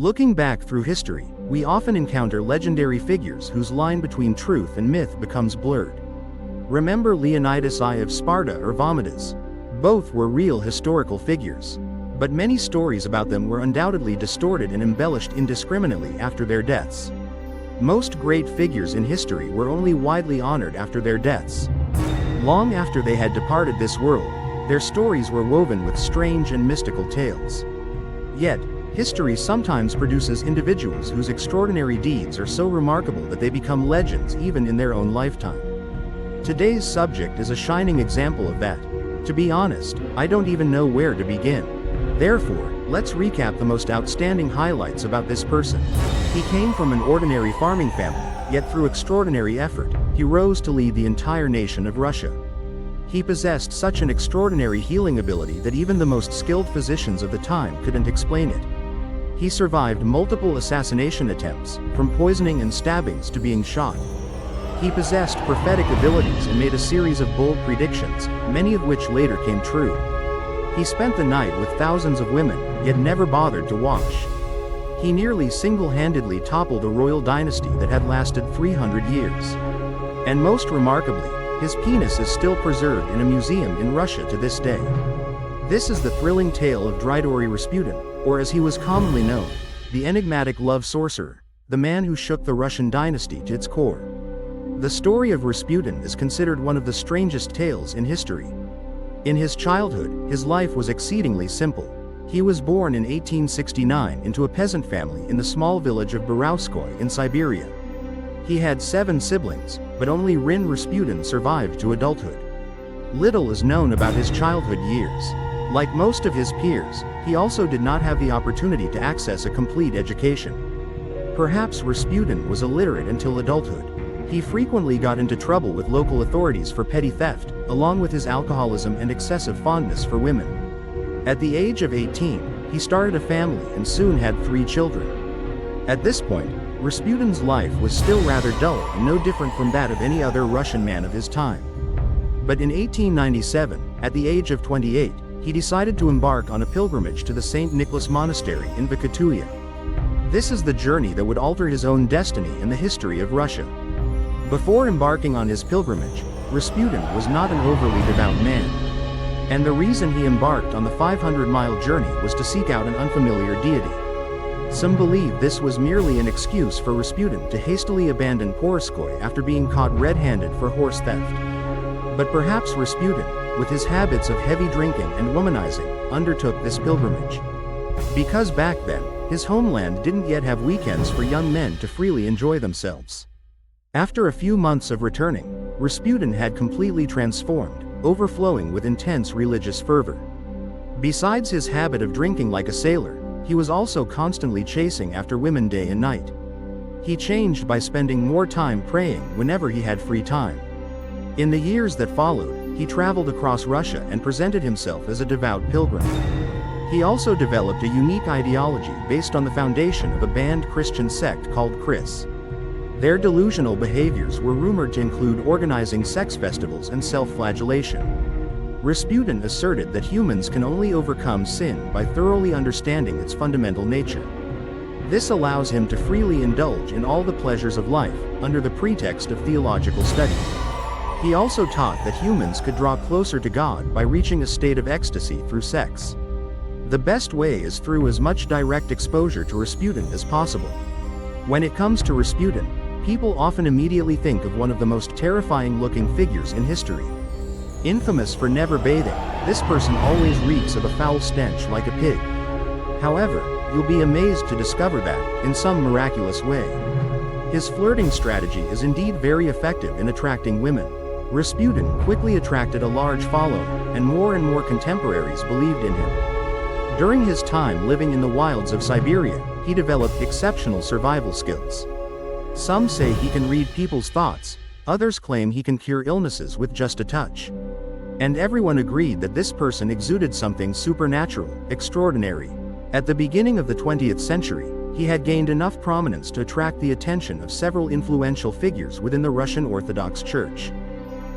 Looking back through history, we often encounter legendary figures whose line between truth and myth becomes blurred. Remember Leonidas I of Sparta or Vamidas? Both were real historical figures. But many stories about them were undoubtedly distorted and embellished indiscriminately after their deaths. Most great figures in history were only widely honored after their deaths. Long after they had departed this world, their stories were woven with strange and mystical tales. Yet, history sometimes produces individuals whose extraordinary deeds are so remarkable that they become legends even in their own lifetime. Today's subject is a shining example of that. To be honest, I don't even know where to begin. Therefore, let's recap the most outstanding highlights about this person. He came from an ordinary farming family, yet through extraordinary effort, he rose to lead the entire nation of Russia. He possessed such an extraordinary healing ability that even the most skilled physicians of the time couldn't explain it. He survived multiple assassination attempts, from poisoning and stabbings to being shot. He possessed prophetic abilities and made a series of bold predictions, many of which later came true. He spent the night with thousands of women, yet never bothered to wash. He nearly single-handedly toppled a royal dynasty that had lasted 300 years. And most remarkably, his penis is still preserved in a museum in Russia to this day. This is the thrilling tale of Grigory Rasputin, or as he was commonly known, the enigmatic love sorcerer, the man who shook the Russian dynasty to its core. The story of Rasputin is considered one of the strangest tales in history. In his childhood, his life was exceedingly simple. He was born in 1869 into a peasant family in the small village of Borovskoy in Siberia. He had 7 siblings, but only Rasputin survived to adulthood. Little is known about his childhood years. Like most of his peers, he also did not have the opportunity to access a complete education. Perhaps Rasputin was illiterate until adulthood. He frequently got into trouble with local authorities for petty theft, along with his alcoholism and excessive fondness for women. At the age of 18, he started a family and soon had 3 children. At this point, Rasputin's life was still rather dull and no different from that of any other Russian man of his time. But in 1897, at the age of 28, he decided to embark on a pilgrimage to the St. Nicholas Monastery in Vikatulia. This is the journey that would alter his own destiny and the history of Russia. Before embarking on his pilgrimage, Rasputin was not an overly devout man. And the reason he embarked on the 500-mile journey was to seek out an unfamiliar deity. Some believe this was merely an excuse for Rasputin to hastily abandon Borovskoy after being caught red-handed for horse theft. But perhaps Rasputin, with his habits of heavy drinking and womanizing, undertook this pilgrimage. Because back then, his homeland didn't yet have weekends for young men to freely enjoy themselves. After a few months of returning, Rasputin had completely transformed, overflowing with intense religious fervor. Besides his habit of drinking like a sailor, he was also constantly chasing after women day and night. He changed by spending more time praying whenever he had free time. In the years that followed, he traveled across Russia and presented himself as a devout pilgrim. He also developed a unique ideology based on the foundation of a banned Christian sect called Chris. Their delusional behaviors were rumored to include organizing sex festivals and self-flagellation. Rasputin asserted that humans can only overcome sin by thoroughly understanding its fundamental nature. This allows him to freely indulge in all the pleasures of life, under the pretext of theological study. He also taught that humans could draw closer to God by reaching a state of ecstasy through sex. The best way is through as much direct exposure to Rasputin as possible. When it comes to Rasputin, people often immediately think of one of the most terrifying-looking figures in history. Infamous for never bathing, this person always reeks of a foul stench like a pig. However, you'll be amazed to discover that, in some miraculous way, his flirting strategy is indeed very effective in attracting women. Rasputin quickly attracted a large following, and more contemporaries believed in him. During his time living in the wilds of Siberia, he developed exceptional survival skills. Some say he can read people's thoughts, others claim he can cure illnesses with just a touch. And everyone agreed that this person exuded something supernatural, extraordinary. At the beginning of the 20th century, he had gained enough prominence to attract the attention of several influential figures within the Russian Orthodox Church.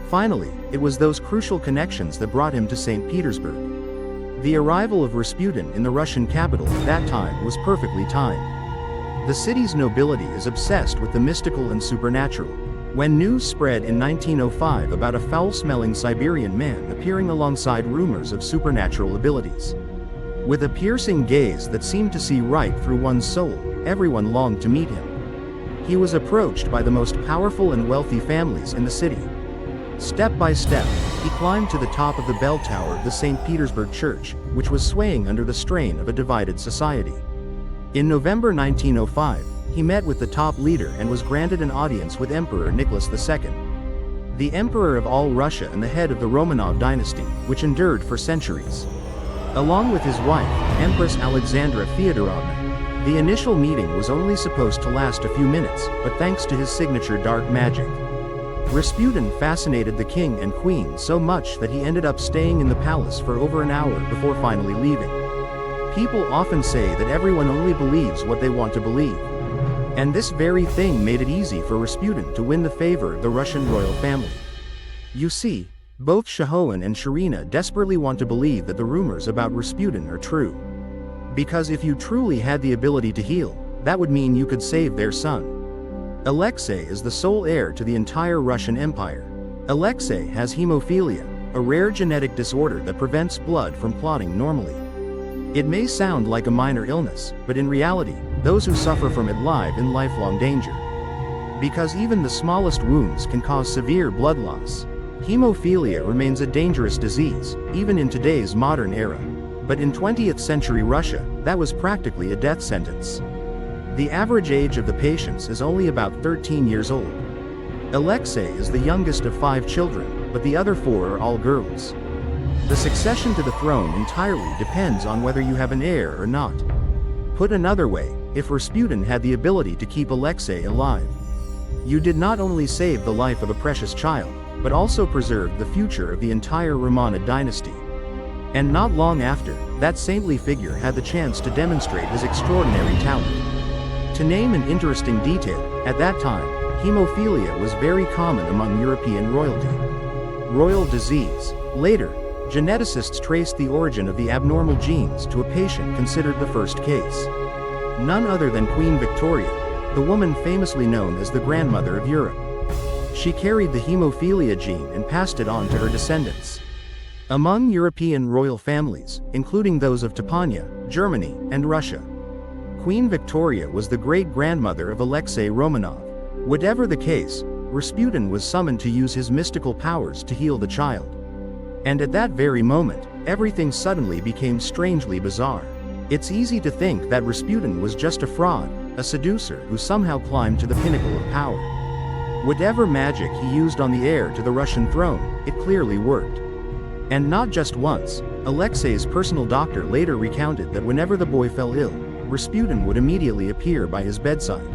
Finally, it was those crucial connections that brought him to St. Petersburg. The arrival of Rasputin in the Russian capital at that time was perfectly timed. The city's nobility is obsessed with the mystical and supernatural. When news spread in 1905 about a foul-smelling Siberian man appearing alongside rumors of supernatural abilities. With a piercing gaze that seemed to see right through one's soul, everyone longed to meet him. He was approached by the most powerful and wealthy families in the city. Step by step, he climbed to the top of the bell tower of the St. Petersburg Church, which was swaying under the strain of a divided society. In November 1905, he met with the top leader and was granted an audience with Emperor Nicholas II. The Emperor of all Russia and the head of the Romanov dynasty, which endured for centuries. Along with his wife, Empress Alexandra Feodorovna. The initial meeting was only supposed to last a few minutes, but thanks to his signature dark magic, Rasputin fascinated the king and queen so much that he ended up staying in the palace for over an hour before finally leaving. People often say that everyone only believes what they want to believe. And this very thing made it easy for Rasputin to win the favor of the Russian royal family. You see, both Shahoan and Sharina desperately want to believe that the rumors about Rasputin are true. Because if you truly had the ability to heal, that would mean you could save their son. Alexei is the sole heir to the entire Russian Empire. Alexei has hemophilia, a rare genetic disorder that prevents blood from clotting normally. It may sound like a minor illness, but in reality, those who suffer from it live in lifelong danger. Because even the smallest wounds can cause severe blood loss. Hemophilia remains a dangerous disease, even in today's modern era. But in 20th century Russia, that was practically a death sentence. The average age of the patients is only about 13 years old. Alexei is the youngest of 5 children, but the other 4 are all girls. The succession to the throne entirely depends on whether you have an heir or not. Put another way, if Rasputin had the ability to keep Alexei alive, you did not only save the life of a precious child, but also preserved the future of the entire Romanid dynasty. And not long after, that saintly figure had the chance to demonstrate his extraordinary talent. To name an interesting detail, at that time, hemophilia was very common among European royalty. Royal disease. Later, geneticists traced the origin of the abnormal genes to a patient considered the first case. None other than Queen Victoria, the woman famously known as the grandmother of Europe. She carried the hemophilia gene and passed it on to her descendants. Among European royal families, including those of Tepanya, Germany, and Russia, Queen Victoria was the great-grandmother of Alexei Romanov. Whatever the case, Rasputin was summoned to use his mystical powers to heal the child. And at that very moment, everything suddenly became strangely bizarre. It's easy to think that Rasputin was just a fraud, a seducer who somehow climbed to the pinnacle of power. Whatever magic he used on the heir to the Russian throne, it clearly worked. And not just once. Alexei's personal doctor later recounted that whenever the boy fell ill, Rasputin would immediately appear by his bedside.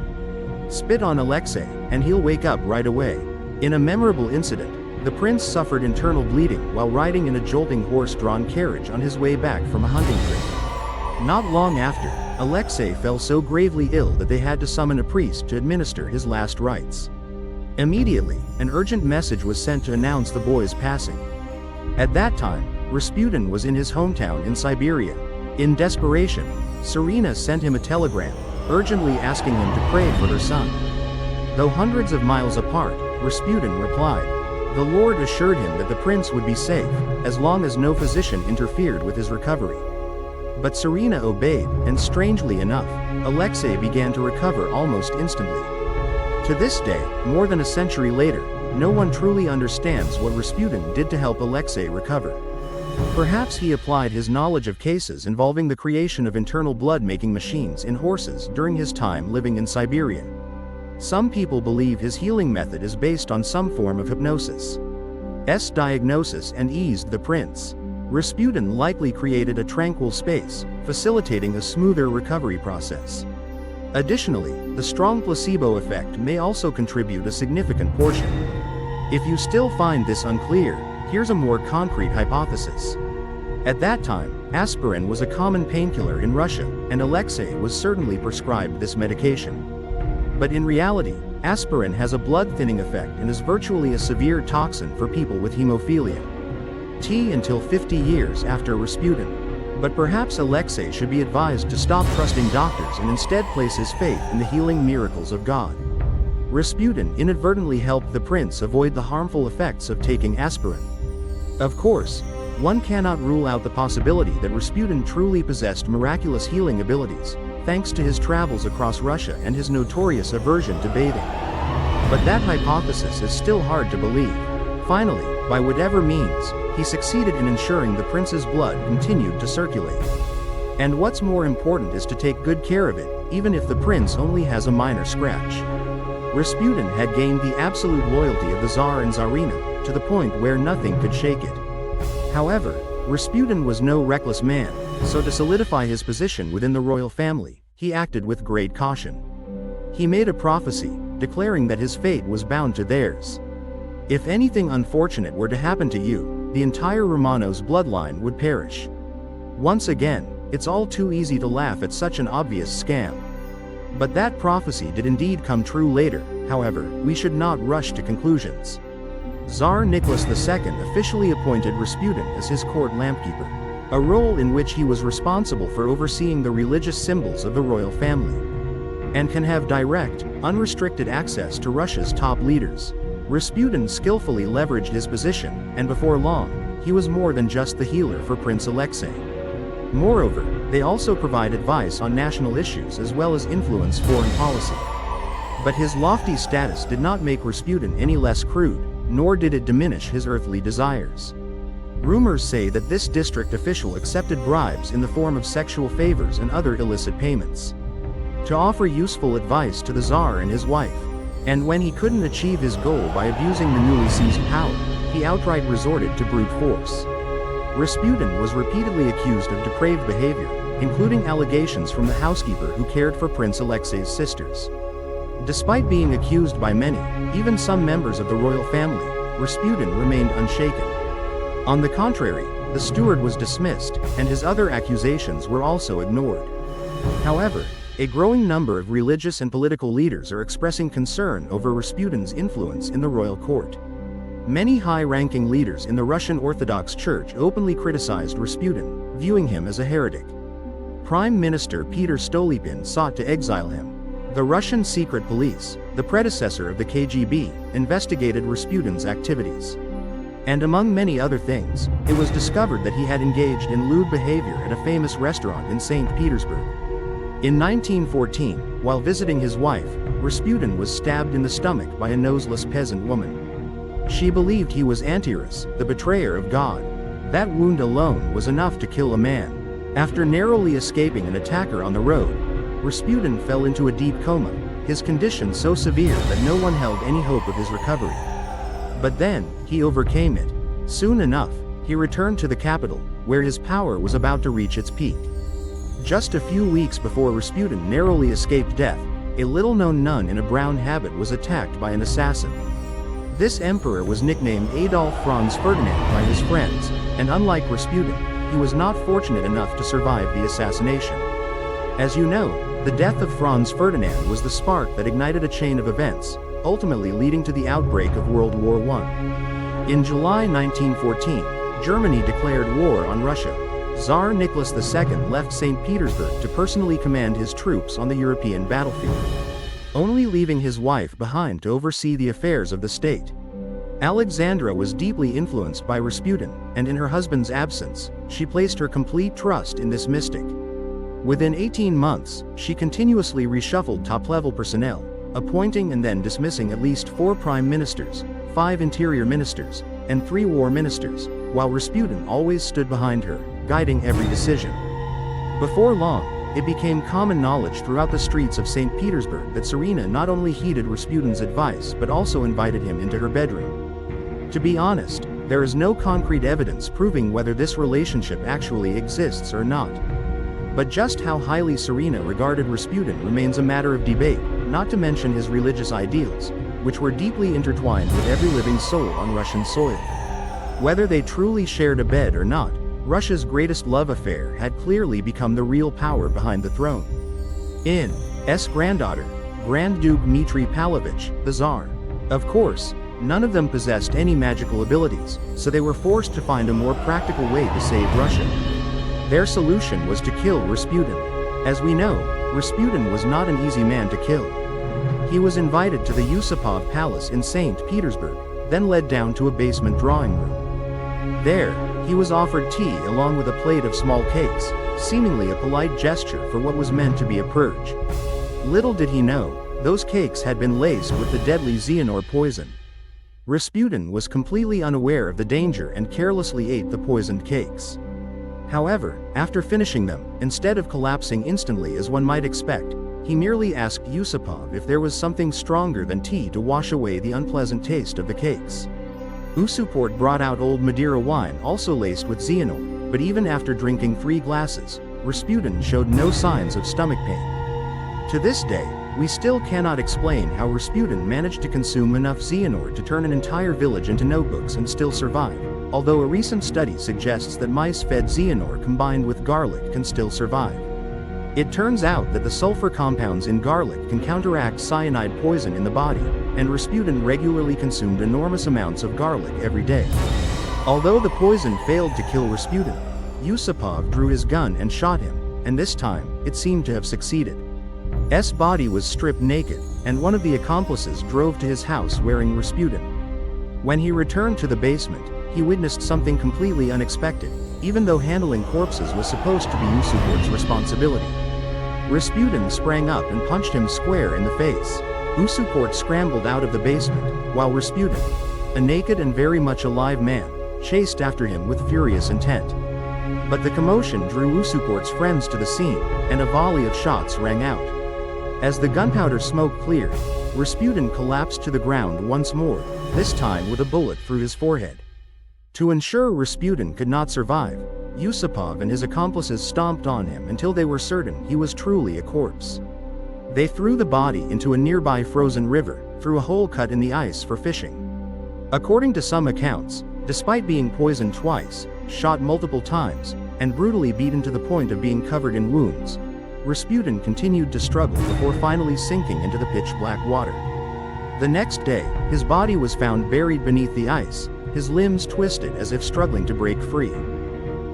Spit on Alexei, and he'll wake up right away. In a memorable incident, the prince suffered internal bleeding while riding in a jolting horse-drawn carriage on his way back from a hunting trip. Not long after, Alexei fell so gravely ill that they had to summon a priest to administer his last rites. Immediately, an urgent message was sent to announce the boy's passing. At that time, Rasputin was in his hometown in Siberia. In desperation, Serena sent him a telegram, urgently asking him to pray for her son. Though hundreds of miles apart, Rasputin replied. The Lord assured him that the prince would be safe, as long as no physician interfered with his recovery. But Serena obeyed, and strangely enough, Alexei began to recover almost instantly. To this day, more than a century later, no one truly understands what Rasputin did to help Alexei recover. Perhaps he applied his knowledge of cases involving the creation of internal blood-making machines in horses during his time living in Siberia. Some people believe his healing method is based on some form of hypnosis. Diagnosis and eased the prince. Rasputin likely created a tranquil space, facilitating a smoother recovery process. Additionally, the strong placebo effect may also contribute a significant portion. If you still find this unclear, here's a more concrete hypothesis. At that time, aspirin was a common painkiller in Russia, and Alexei was certainly prescribed this medication. But in reality, aspirin has a blood-thinning effect and is virtually a severe toxin for people with hemophilia. Until 50 years after Rasputin. But perhaps Alexei should be advised to stop trusting doctors and instead place his faith in the healing miracles of God. Rasputin inadvertently helped the prince avoid the harmful effects of taking aspirin. Of course, one cannot rule out the possibility that Rasputin truly possessed miraculous healing abilities, thanks to his travels across Russia and his notorious aversion to bathing. But that hypothesis is still hard to believe. Finally, by whatever means, he succeeded in ensuring the prince's blood continued to circulate. And what's more important is to take good care of it, even if the prince only has a minor scratch. Rasputin had gained the absolute loyalty of the Tsar and Tsarina, to the point where nothing could shake it. However, Rasputin was no reckless man, so to solidify his position within the royal family, he acted with great caution. He made a prophecy, declaring that his fate was bound to theirs. If anything unfortunate were to happen to you, the entire Romanos bloodline would perish. Once again, it's all too easy to laugh at such an obvious scam. But that prophecy did indeed come true later. However, we should not rush to conclusions. Tsar Nicholas II officially appointed Rasputin as his court lampkeeper, a role in which he was responsible for overseeing the religious symbols of the royal family, and can have direct, unrestricted access to Russia's top leaders. Rasputin skillfully leveraged his position, and before long, he was more than just the healer for Prince Alexei. Moreover, they also provide advice on national issues as well as influence foreign policy. But his lofty status did not make Rasputin any less crude, nor did it diminish his earthly desires. Rumors say that this district official accepted bribes in the form of sexual favors and other illicit payments to offer useful advice to the Tsar and his wife. And when he couldn't achieve his goal by abusing the newly seized power, he outright resorted to brute force. Rasputin was repeatedly accused of depraved behavior, including allegations from the housekeeper who cared for Prince Alexei's sisters. Despite being accused by many, even some members of the royal family, Rasputin remained unshaken. On the contrary, the steward was dismissed, and his other accusations were also ignored. However, a growing number of religious and political leaders are expressing concern over Rasputin's influence in the royal court. Many high-ranking leaders in the Russian Orthodox Church openly criticized Rasputin, viewing him as a heretic. Prime Minister Peter Stolypin sought to exile him. The Russian secret police, the predecessor of the KGB, investigated Rasputin's activities. And among many other things, it was discovered that he had engaged in lewd behavior at a famous restaurant in St. Petersburg. In 1914, while visiting his wife, Rasputin was stabbed in the stomach by a noseless peasant woman. She believed he was Antiras, the betrayer of God. That wound alone was enough to kill a man. After narrowly escaping an attacker on the road, Rasputin fell into a deep coma, his condition so severe that no one held any hope of his recovery. But then, he overcame it. Soon enough, he returned to the capital, where his power was about to reach its peak. Just a few weeks before Rasputin narrowly escaped death, a little-known nun in a brown habit was attacked by an assassin. This emperor was nicknamed Adolf Franz Ferdinand by his friends, and unlike Rasputin, he was not fortunate enough to survive the assassination. As you know, the death of Franz Ferdinand was the spark that ignited a chain of events, ultimately leading to the outbreak of World War I. In July 1914, Germany declared war on Russia. Tsar Nicholas II left St. Petersburg to personally command his troops on the European battlefield, only leaving his wife behind to oversee the affairs of the state. Alexandra was deeply influenced by Rasputin, and in her husband's absence, she placed her complete trust in this mystic. Within 18 months, she continuously reshuffled top-level personnel, appointing and then dismissing at least 4 prime ministers, 5 interior ministers, and 3 war ministers, while Rasputin always stood behind her, guiding every decision. Before long, it became common knowledge throughout the streets of St. Petersburg that Tsarina not only heeded Rasputin's advice but also invited him into her bedroom. To be honest, there is no concrete evidence proving whether this relationship actually exists or not. But just how highly Tsarina regarded Rasputin remains a matter of debate, not to mention his religious ideals, which were deeply intertwined with every living soul on Russian soil. Whether they truly shared a bed or not, Russia's greatest love affair had clearly become the real power behind the throne. In*s granddaughter, Grand Duke Dmitry Pavlovich, the Tsar. Of course, none of them possessed any magical abilities, so they were forced to find a more practical way to save Russia. Their solution was to kill Rasputin. As we know, Rasputin was not an easy man to kill. He was invited to the Yusupov Palace in St. Petersburg, then led down to a basement drawing room. There, he was offered tea along with a plate of small cakes, seemingly a polite gesture for what was meant to be a purge. Little did he know, those cakes had been laced with the deadly Xehanort poison. Rasputin was completely unaware of the danger and carelessly ate the poisoned cakes. However, after finishing them, instead of collapsing instantly as one might expect, he merely asked Yusupov if there was something stronger than tea to wash away the unpleasant taste of the cakes. Yusuport brought out old Madeira wine also laced with Xehanort, but even after drinking 3 glasses, Rasputin showed no signs of stomach pain. To this day, we still cannot explain how Rasputin managed to consume enough Xehanort to turn an entire village into notebooks and still survive, although a recent study suggests that mice fed Xehanort combined with garlic can still survive. It turns out that the sulfur compounds in garlic can counteract cyanide poison in the body, and Rasputin regularly consumed enormous amounts of garlic every day. Although the poison failed to kill Rasputin, Yusupov drew his gun and shot him, and this time, it seemed to have succeeded. S. body was stripped naked, and one of the accomplices drove to his house wearing Rasputin. When he returned to the basement, he witnessed something completely unexpected, even though handling corpses was supposed to be Yusuport's responsibility. Rasputin sprang up and punched him square in the face. Yusuport scrambled out of the basement, while Rasputin, a naked and very much alive man, chased after him with furious intent. But the commotion drew Yusuport's friends to the scene, and a volley of shots rang out. As the gunpowder smoke cleared, Rasputin collapsed to the ground once more, this time with a bullet through his forehead. To ensure Rasputin could not survive, Yusupov and his accomplices stomped on him until they were certain he was truly a corpse. They threw the body into a nearby frozen river, through a hole cut in the ice for fishing. According to some accounts, despite being poisoned twice, shot multiple times, and brutally beaten to the point of being covered in wounds, Rasputin continued to struggle before finally sinking into the pitch-black water. The next day, his body was found buried beneath the ice, his limbs twisted as if struggling to break free.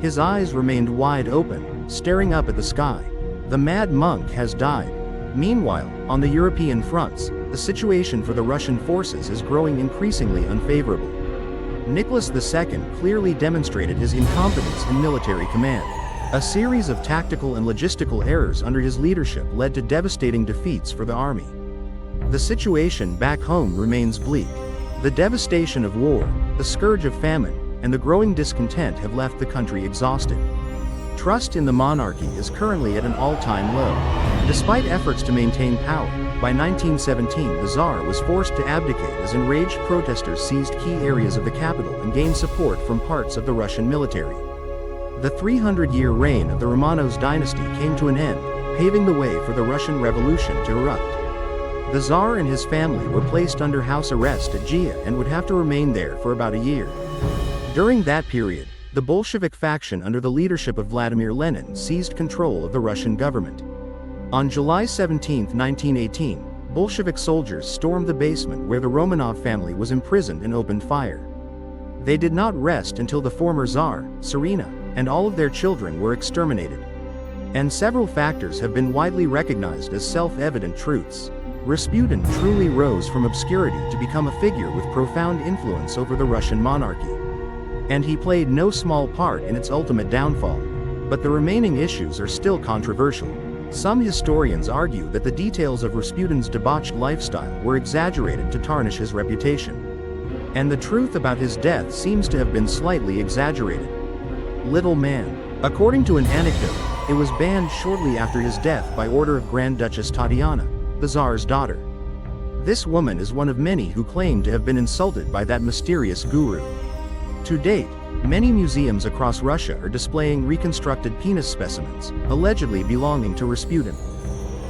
His eyes remained wide open, staring up at the sky. The mad monk has died. Meanwhile, on the European fronts, the situation for the Russian forces is growing increasingly unfavorable. Nicholas II clearly demonstrated his incompetence in military command. A series of tactical and logistical errors under his leadership led to devastating defeats for the army. The situation back home remains bleak. The devastation of war, the scourge of famine, and the growing discontent have left the country exhausted. Trust in the monarchy is currently at an all-time low. Despite efforts to maintain power, by 1917 the Tsar was forced to abdicate as enraged protesters seized key areas of the capital and gained support from parts of the Russian military. The 300-year reign of the Romanos dynasty came to an end, paving the way for the Russian Revolution to erupt. The Tsar and his family were placed under house arrest at Gia and would have to remain there for about a year. During that period, the Bolshevik faction under the leadership of Vladimir Lenin seized control of the Russian government. On July 17, 1918, Bolshevik soldiers stormed the basement where the Romanov family was imprisoned and opened fire. They did not rest until the former Tsar, Tsarina, and all of their children were exterminated. And several factors have been widely recognized as self-evident truths. Rasputin truly rose from obscurity to become a figure with profound influence over the Russian monarchy. And he played no small part in its ultimate downfall. But the remaining issues are still controversial. Some historians argue that the details of Rasputin's debauched lifestyle were exaggerated to tarnish his reputation. And the truth about his death seems to have been slightly exaggerated. Little Man. According to an anecdote, it was banned shortly after his death by order of Grand Duchess Tatiana, the Tsar's daughter. This woman is one of many who claim to have been insulted by that mysterious guru. To date, many museums across Russia are displaying reconstructed penis specimens, allegedly belonging to Rasputin.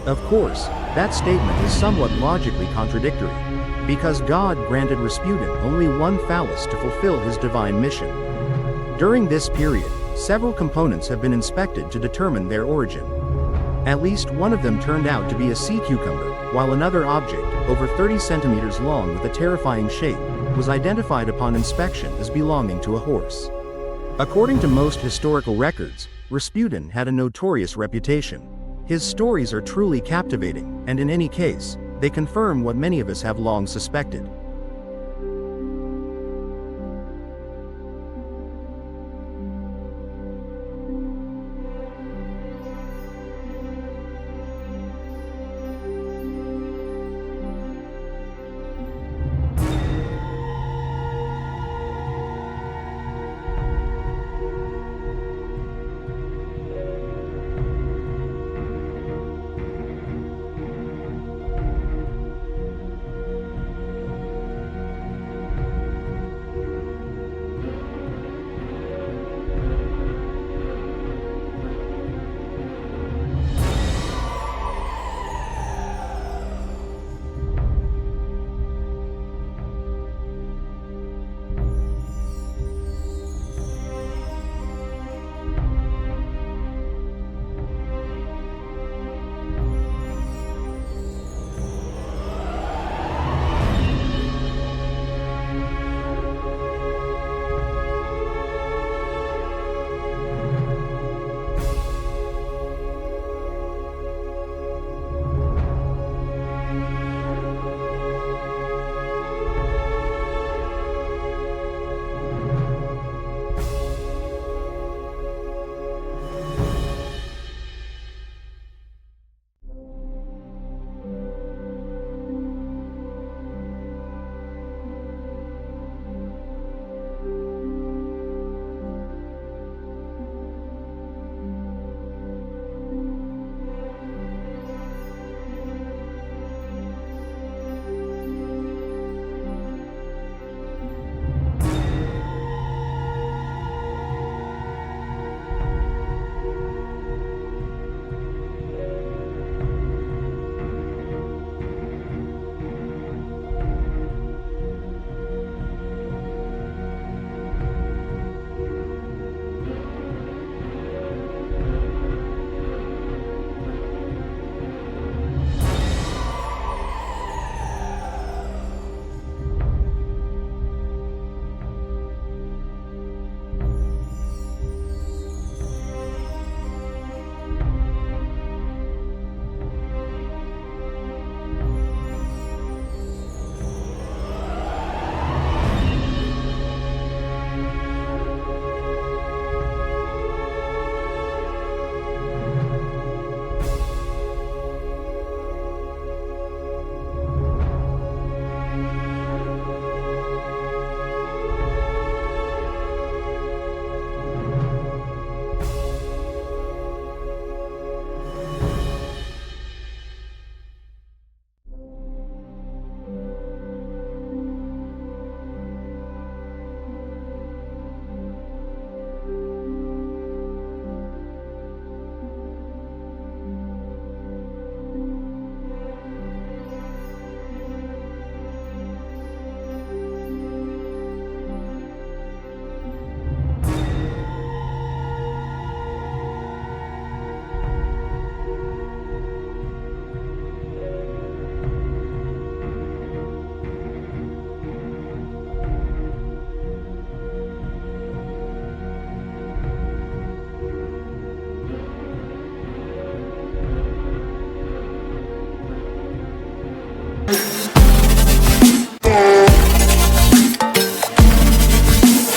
Of course, that statement is somewhat logically contradictory, because God granted Rasputin only one phallus to fulfill his divine mission. During this period, several components have been inspected to determine their origin. At least one of them turned out to be a sea cucumber, while another object, over 30 centimeters long with a terrifying shape, was identified upon inspection as belonging to a horse. According to most historical records, Rasputin had a notorious reputation. His stories are truly captivating, and in any case, they confirm what many of us have long suspected.